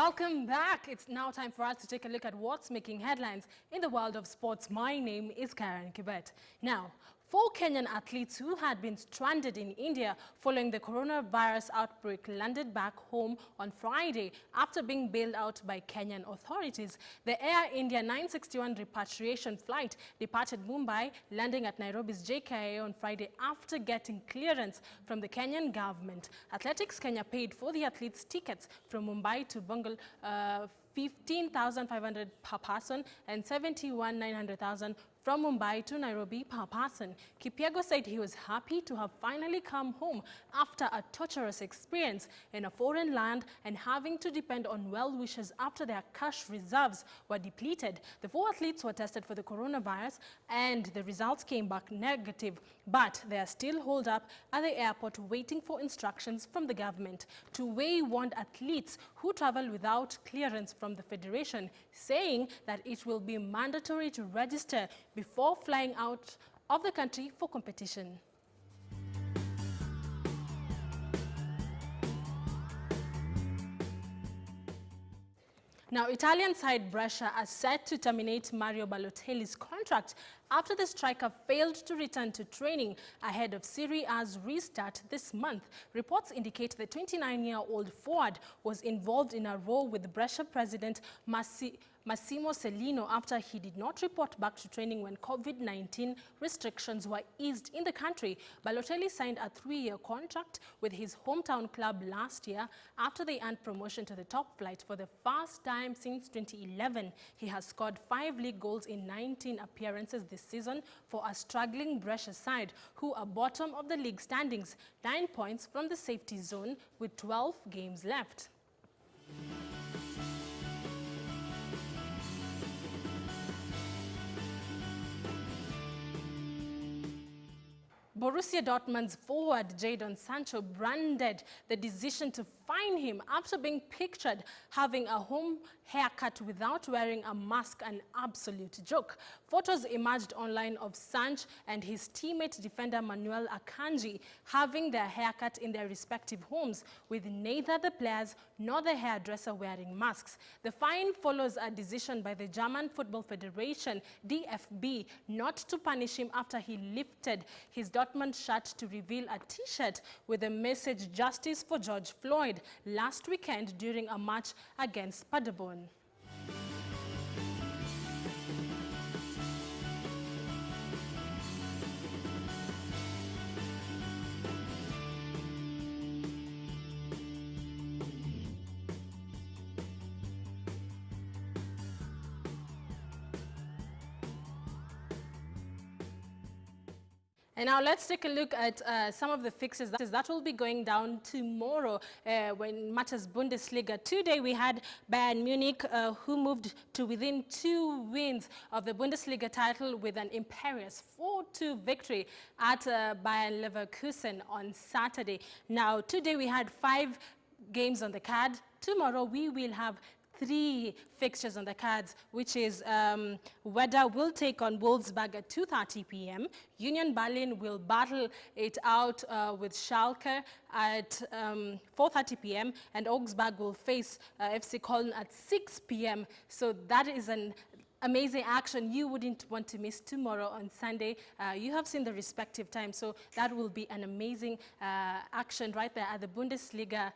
Welcome back. It's now time for us to take a look at what's making headlines in the world of sports. My name is Caren Kibbett. Now, 4 Kenyan athletes who had been stranded in India following the coronavirus outbreak landed back home on Friday after being bailed out by Kenyan authorities. The Air India 961 repatriation flight departed Mumbai, landing at Nairobi's JKIA on Friday after getting clearance from the Kenyan government. Athletics Kenya paid for the athletes' tickets from Mumbai to Bengal, 15,500 per person and 71,900,000 from Mumbai to Nairobi per person. Kipyego said he was happy to have finally come home after a torturous experience in a foreign land and having to depend on well-wishers after their cash reserves were depleted. The 4 athletes were tested for the coronavirus and the results came back negative, but they are still holed up at the airport waiting for instructions from the government. Tuwei warned athletes who travel without clearance from the federation, saying that it will be mandatory to register before flying out of the country for competition. Now, Italian side Brescia are set to terminate Mario Balotelli's contract after the striker failed to return to training ahead of Serie A's restart this month. Reports indicate the 29-year-old forward was involved in a row with Brescia president Massimo Cellino after he did not report back to training when COVID-19 restrictions were eased in the country. Balotelli signed a 3-year contract with his hometown club last year after they earned promotion to the top flight for the first time since 2011. He has scored 5 league goals in 19 appearances this season for a struggling Brescia side who are bottom of the league standings, 9 points from the safety zone with 12 games left. Borussia Dortmund's forward Jadon Sancho branded the decision to fine him after being pictured having a home haircut without wearing a mask an absolute joke. Photos emerged online of Sancho and his teammate defender Manuel Akanji having their haircut in their respective homes, with neither the players nor the hairdresser wearing masks. The fine follows a decision by the German Football Federation, DFB, not to punish him after he lifted his Dortmund shirt to reveal a t-shirt with the message "Justice for George Floyd" last weekend during a match against Paderborn. And now let's take a look at some of the fixtures that will be going down tomorrow when matches Bundesliga. Today we had Bayern Munich who moved to within 2 wins of the Bundesliga title with an imperious 4-2 victory at Bayern Leverkusen on Saturday. Now today we had 5 games on the card. Tomorrow we will have 3 fixtures on the cards, which is Werder will take on Wolfsburg at 2:30 p.m. Union Berlin will battle it out with Schalke at 4:30 p.m. and Augsburg will face FC Köln at 6 p.m. So that is an amazing action you wouldn't want to miss tomorrow on Sunday. You have seen the respective times, so that will be an amazing action right there at the Bundesliga,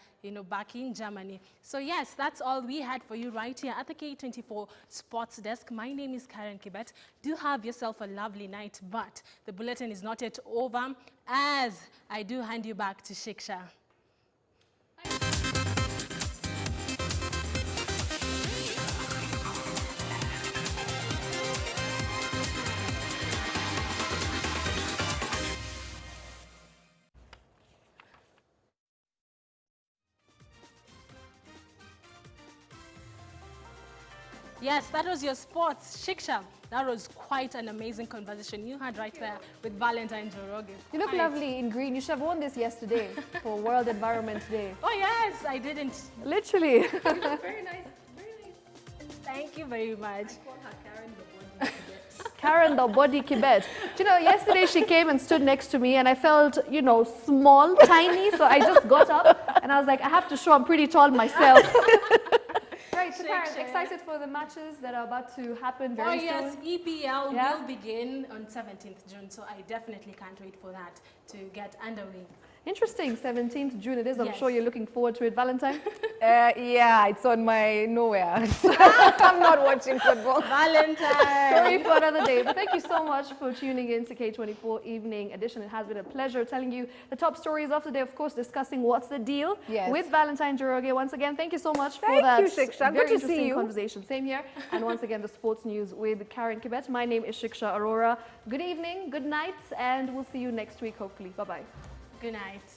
back in Germany. So yes, that's all we had for you right here at the K24 Sports Desk. My name is Caren Kibbett. Do have yourself a lovely night, but the bulletin is not yet over, as I do hand you back to Shiksha. Yes, that was your sports. Shiksha, that was quite an amazing conversation you had right there with Valentine Joroge. You look lovely in green. You should have worn this yesterday for World Environment Day. Oh yes, I didn't. Literally. You look very nice, very nice. Thank you very much. I call her Caren the Body Kibbett. Caren the Body Kibbett. Yesterday she came and stood next to me and I felt, small, tiny. So I just got up and I was like, I have to show I'm pretty tall myself. right, so Caren, excited for the matches that are about to happen very soon? Oh yes, EPL will begin on 17th June, so I definitely can't wait for that to get underway. Interesting, 17th June it is. I'm Yes. sure you're looking forward to it. Valentine? Yeah, it's on my nowhere. I'm not watching football. Valentine! Sorry for another day. But thank you so much for tuning in to K24 Evening Edition. It has been a pleasure telling you the top stories of the day, of course, discussing what's the deal with Valentine Joroge. Once again, thank you so much for that Shiksha. very Good to see interesting you. conversation. Same here. And once again, the sports news with Caren Kibbett. My name is Shiksha Arora. Good evening, good night, and we'll see you next week, hopefully. Bye-bye. Good night.